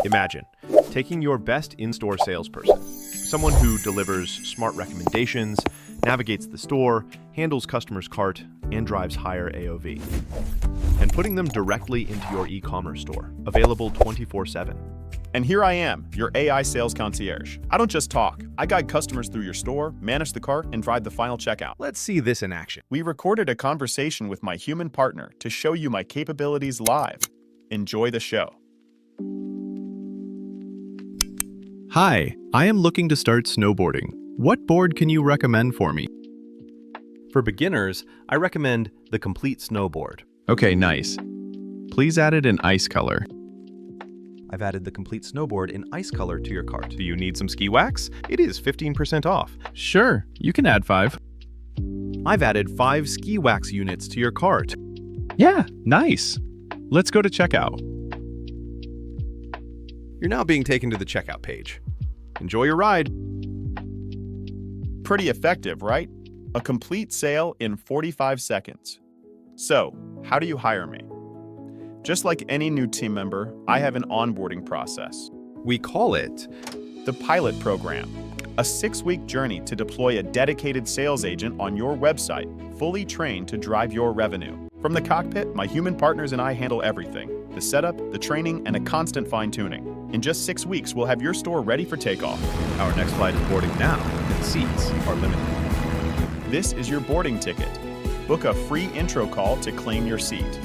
Imagine taking your best in-store salesperson, someone who delivers smart recommendations, navigates the store, handles customers' cart, and drives higher AOV, and putting them directly into your e-commerce store, available 24/7. And here I am, your AI Sales Concierge. I don't just talk. I guide customers through your store, manage the cart, and drive the final checkout. Let's see this in action. We recorded a conversation with my human partner to show you my capabilities live. Enjoy the show. Hi, I am looking to start snowboarding. What board can you recommend for me? For beginners, I recommend the Complete Snowboard. Okay, nice. Please add it in ice color. I've added the Complete Snowboard in ice color to your cart. Do you need some ski wax? It is 15% off. Sure, you can add 5. I've added 5 ski wax units to your cart. Yeah, nice. Let's go to checkout. You're now being taken to the checkout page. Enjoy your ride. Pretty effective, right? A complete sale in 45 seconds. So, how do you hire me? Just like any new team member, I have an onboarding process. We call it The Pilot Program, a 6-week journey to deploy a dedicated sales agent on your website, fully trained to drive your revenue. From the cockpit, my human partners and I handle everything: the setup, the training, and a constant fine-tuning. In just 6 weeks, we'll have your store ready for takeoff. Our next flight is boarding now, and seats are limited. This is your boarding ticket. Book a free intro call to claim your seat.